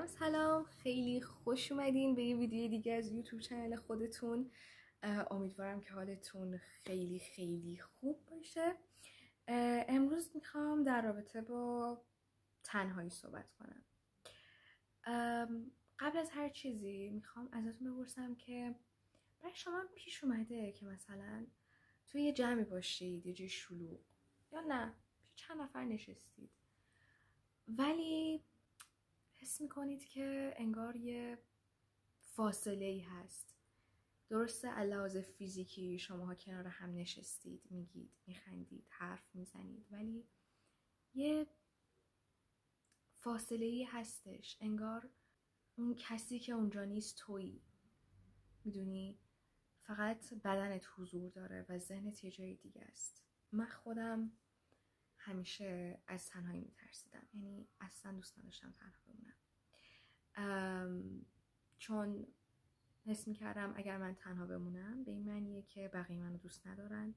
سلام خیلی خوش اومدین به یه ویدیو دیگه از یوتیوب چنل خودتون. امیدوارم که حالتون خیلی خیلی خوب باشه. امروز میخوام در رابطه با تنهایی صحبت کنم. قبل از هر چیزی میخوام ازتون بپرسم که برای شما پیش اومده که مثلا توی یه جمعی باشید، یه جای شلوغ، یا نه چند نفر نشستید ولی حس میکنید که انگار یه فاصله ای هست. درسته لحاظ فیزیکی شماها کنار هم نشستید، میگید، میخندید، حرف میزنید، ولی یه فاصله ای هستش. انگار اون کسی که اونجا نیست تویی، میدونی؟ فقط بدنت حضور داره و ذهنت یه جای دیگه است. من خودم همیشه از تنهایی میترسیدم، یعنی اصلا دوست نداشتم تنها بمونم، چون حس میکردم اگر من تنها بمونم به این معنیه که بقیه منو دوست ندارن،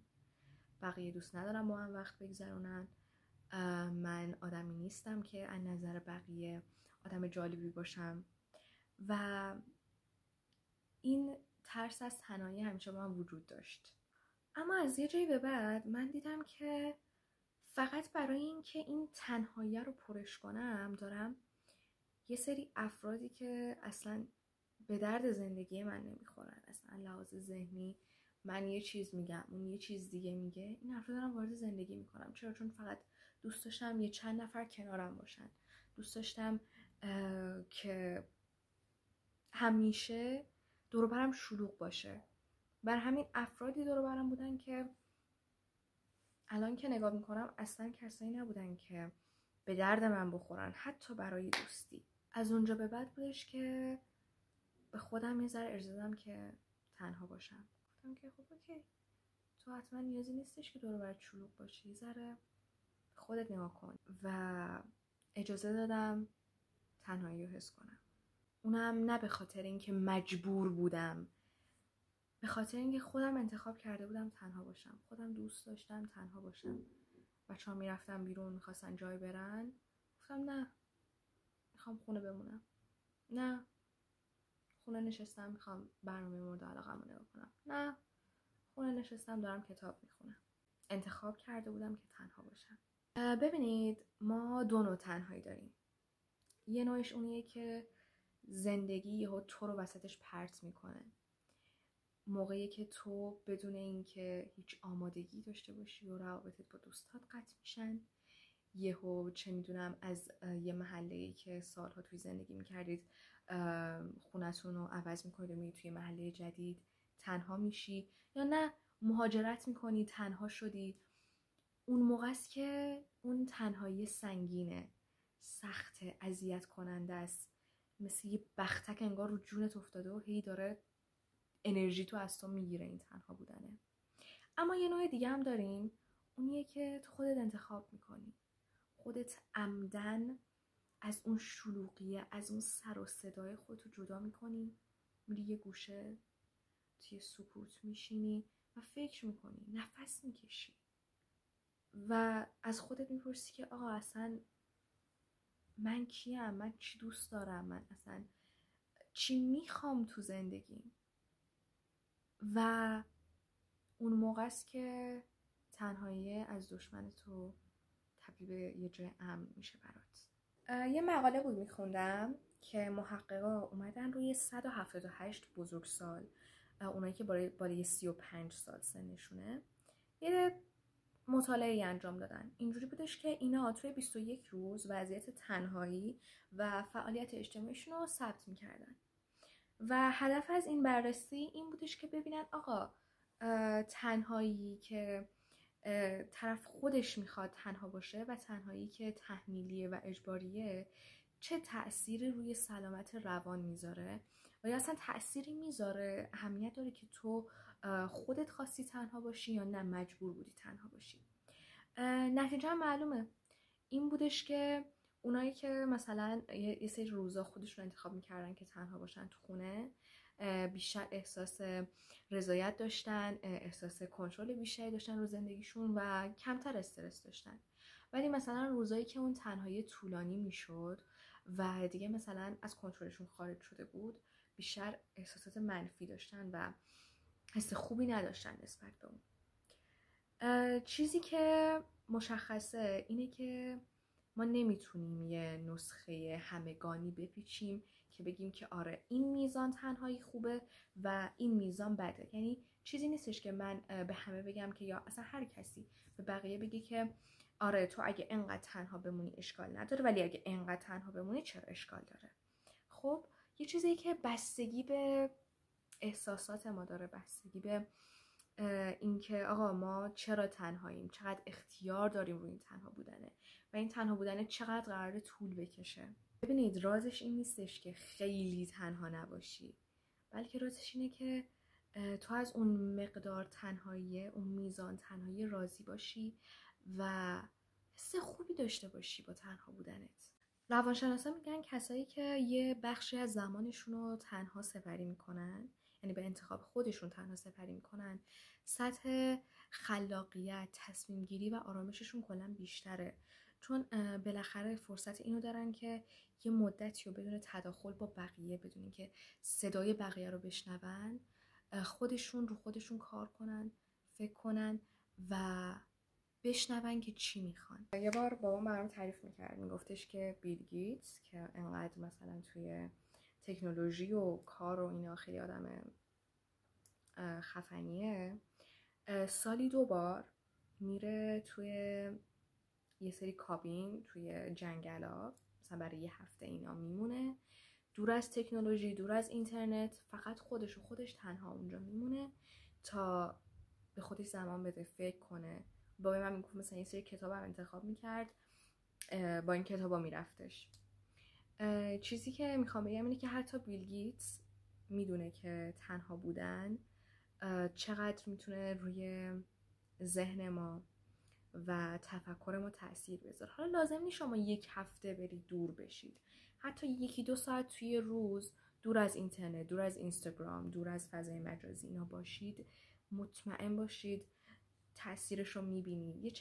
بقیه دوست ندارن با من وقت بگذرونن، من آدمی نیستم که از نظر بقیه آدم جالبی باشم و این ترس از تنهایی همیشه با من وجود داشت. اما از یه جایی به بعد من دیدم که فقط برای اینکه این تنهایی رو پرش کنم دارم یه سری افرادی که اصلا به درد زندگی من نمیخورن، اصلا لحاظ ذهنی من یه چیز میگم اون یه چیز دیگه میگه، این افراد دارم وارد زندگی میکنم. چرا؟ چون فقط دوست داشتم یه چند نفر کنارم باشن، دوست داشتم که همیشه دور و برم شلوغ باشه. بر همین افرادی دور و برم بودن که الان که نگاه میکنم اصلا کسایی نبودن که به درد من بخورن، حتی برای دوستی. از اونجا به بعد بودش که به خودم یه ذره اجازه دادم که تنها باشم. گفتم که خب اوکی، تو حتما نیازی نیستش که دور و برت شلوغ باشی، یه ذره خودت نگاه کن. و اجازه دادم تنهایی رو حس کنم. اونم نه به خاطر اینکه مجبور بودم، به خاطر اینکه خودم انتخاب کرده بودم تنها باشم. خودم دوست داشتم تنها باشم. بچه‌ها میرفتن بیرون، میخواستن جای برن، گفتم نه، میخوام خونه بمونم. نه، خونه نشستم میخوام برنامه مورد علاقه‌مو نگاه کنم. نه، خونه نشستم دارم کتاب میخونم. انتخاب کرده بودم که تنها باشم. ببینید، ما دو نوع تنهایی داریم. یه نوعش اونیه که زندگی یهو تو رو وسطش پرت میکنه، موقعی که تو بدون اینکه هیچ آمادگی داشته باشی و روابطت با دوستات قطع میشن، یهو چه میدونم از یه محله‌ای که سالها توی زندگی میکردید خونتون رو عوض میکنید و میرید توی محله جدید، تنها میشی. یا نه، مهاجرت میکنی، تنها شدی. اون موقع است که اون تنهایی سنگینه، سخته، اذیت کننده است، مثل یه بختک انگار رو جونت افتاده و هی داره انرژی تو از تو میگیره این تنها بودنه. اما یه نوع دیگه هم داریم، اونیه که تو خودت انتخاب میکنی، خودت عمدن از اون شلوغیه، از اون سر و صدای خودتو جدا میکنی، میری یه گوشه توی سکوت میشینی و فکر میکنی، نفس میکشی و از خودت میپرسی که آقا اصلا من کیم؟ من چی دوست دارم؟ من اصلا چی میخوام تو زندگیم؟ و اون موقع است که تنهایی از دشمن تو تبدیل به یه جای امن میشه برات. یه مقاله بود میخوندم که محققا اومدن روی 178 بزرگسال، اونایی که بالای 35 سال سنشونه، یه مطالعه انجام دادن. اینجوری بودش که اینا توی 21 روز وضعیت تنهایی و فعالیت اجتماعیشون رو ثبت میکردن و هدف از این بررسی این بودش که ببینن آقا تنهایی که طرف خودش میخواد تنها باشه و تنهایی که تحمیلیه و اجباریه چه تأثیری روی سلامت روان میذاره و یا اصلا تأثیری میذاره، اهمیت داره که تو خودت خواستی تنها باشی یا نه مجبور بودی تنها باشی. نتیجه معلومه، این بودش که اونایی که مثلا یه سری روزا خودشون انتخاب میکردن که تنها باشن تو خونه، بیشتر احساس رضایت داشتن، احساس کنترل بیشتری داشتن رو زندگیشون و کمتر استرس داشتن. ولی مثلا روزایی که اون تنهایی طولانی میشد و دیگه مثلا از کنترلشون خارج شده بود، بیشتر احساسات منفی داشتن و حس خوبی نداشتن نسبت به اون. چیزی که مشخصه اینه که ما نمیتونیم یه نسخه همگانی بپیچیم که بگیم که آره این میزان تنهایی خوبه و این میزان بده. یعنی چیزی نیستش که من به همه بگم که، یا اصلا هر کسی به بقیه بگه که آره تو اگه انقدر تنها بمونی اشکال نداره، ولی اگه انقدر تنها بمونی چرا اشکال داره. خب یه چیزی که بستگی به احساسات ما داره، بستگی به اینکه آقا ما چرا تنهاییم، چقدر اختیار داریم روی این تنها بودنه و این تنها بودنه چقدر قراره طول بکشه. ببینید رازش این نیستش که خیلی تنها نباشی، بلکه رازش اینه که تو از اون مقدار تنهایی، اون میزان تنهایی راضی باشی و حس خوبی داشته باشی با تنها بودنت. روانشناسا میگن کسایی که یه بخشی از زمانشون رو تنها سپری میکنن، یعنی به انتخاب خودشون تنها سپری میکنن، سطح خلاقیت، تصمیم گیری و آرامششون کلا بیشتره، چون بالاخره فرصت اینو دارن که یه مدتی رو بدون تداخل با بقیه، بدون اینکه صدای بقیه رو بشنون، خودشون رو خودشون کار کنن، فکر کنن و بشنون که چی میخوان. یه بار بابام برام تعریف میکرد، میگفتش که بیل گیتس که انقدر مثلا توی تکنولوژی و کار و اینا خیلی آدم خفنیه، سالی 2 بار میره توی یه سری کابین توی جنگلا، مثلا برای یه هفته اینا میمونه، دور از تکنولوژی، دور از اینترنت، فقط خودش تنها اونجا میمونه تا به خودش زمان بده، فکر کنه. بابای من میگفت مثلا یه سری کتاب هم انتخاب میکرد، با این کتابا میرفتش. چیزی که میخوام بگم اینه که حتی بیل گیتس میدونه که تنها بودن چقدر میتونه روی ذهن ما و تفکر ما تأثیر بذاره. حالا لازم نیست شما 1 هفته برید دور بشید، حتی 1-2 ساعت توی روز دور از اینترنت، دور از اینستاگرام، دور از فضای مجازی اینا باشید، مطمئن باشید تأثیرش رو میبینی.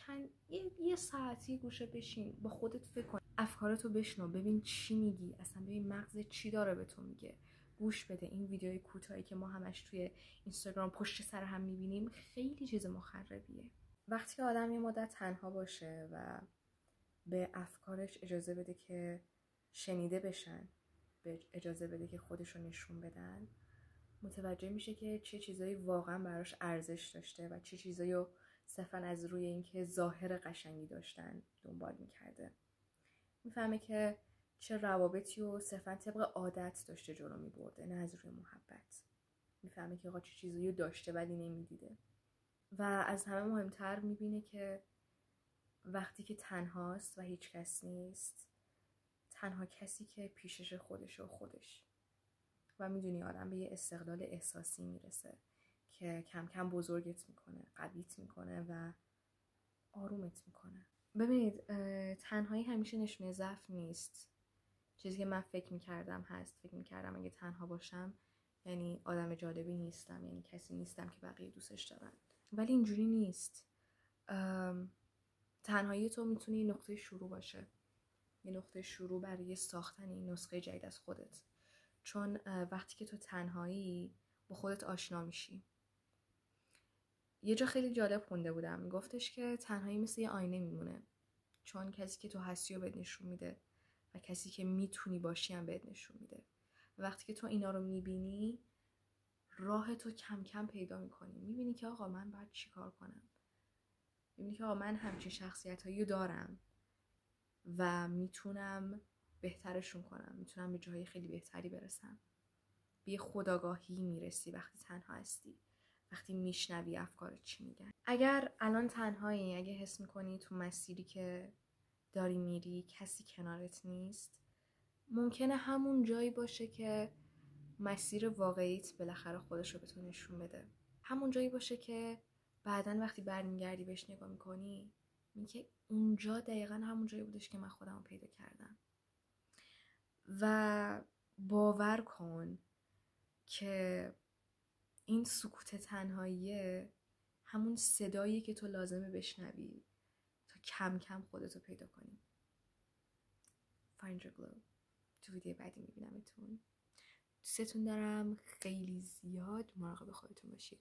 یه ساعتی گوشه بشین، با خودت فکر کن، افکارتو بشنو، ببین چی میگی، اصلا ببین مغزت چی داره به تو میگه، گوش بده. این ویدیوهای کوتاهی که ما همش توی اینستاگرام پشت سر هم میبینیم خیلی چیز مخربیه. وقتی که آدم یه مدت تنها باشه و به افکارش اجازه بده که شنیده بشن، به اجازه بده که خودشو نشون بدن، متوجه میشه که چه چیزایی واقعا براش ارزش داشته و چه چیزایی رو صرفا از روی اینکه ظاهر قشنگی داشتن دنبال میکرده. میفهمه که چه روابطی رو صرفا طبق عادت داشته جلو میبرده، نه از روی محبت. میفهمه که آقا چه چیزایی رو داشته ولی نمیدیده. و از همه مهمتر میبینه که وقتی که تنهاست و هیچ کس نیست، تنها کسی که پیشش خودشه و خودش. و میدونی آدم به یه استقلال احساسی میرسه که کم کم بزرگت میکنه، قویت میکنه و آرومت میکنه. ببینید تنهایی همیشه نشونه ضعف نیست. چیزی که من فکر میکردم اگه تنها باشم یعنی آدم جالبی نیستم، یعنی کسی نیستم که بقیه دوستش دارن، ولی اینجوری نیست. تنهایی تو میتونه یه نقطه شروع باشه، یه نقطه شروع برای ساختن این نسخه جدید از خودت. چون وقتی که تو تنهایی با خودت آشنا میشی. یه جا خیلی جالب خونده بودم، میگفتش که تنهایی مثل یه آینه میمونه، چون کسی که تو هستی رو بهت نشون میده و کسی که میتونی باشی هم بهت نشون میده. وقتی که تو اینا رو میبینی، راه تو کم کم پیدا میکنی، میبینی که آقا من باید چی کار کنم، میبینی که آقا من همچین شخصیتایی رو دارم و میتونم بهترشون کنم، میتونم به جای خیلی بهتری برسم. به یه خودآگاهی میرسی وقتی تنها هستی، وقتی میشنوی افکارت چی میگن. اگر الان تنهایی، اگه حس میکنی تو مسیری که داری میری کسی کنارت نیست، ممکنه همون جایی باشه که مسیر واقعیت بالاخره خودش رو به تو نشون بده. همون جایی باشه که بعدن وقتی برمیگردی بهش نگاه میکنی میگه اونجا دقیقا همون جایی بودش که من خودم رو پیدا کردم. و باور کن که این سکوت تنهاییه همون صدایی که تو لازمه بشنوی تا کم کم خودتو پیدا کنی. Find your glow. تو ویدیو بعدی میبینمتون. دوستتون دارم. خیلی زیاد مراقب خودتون باشید.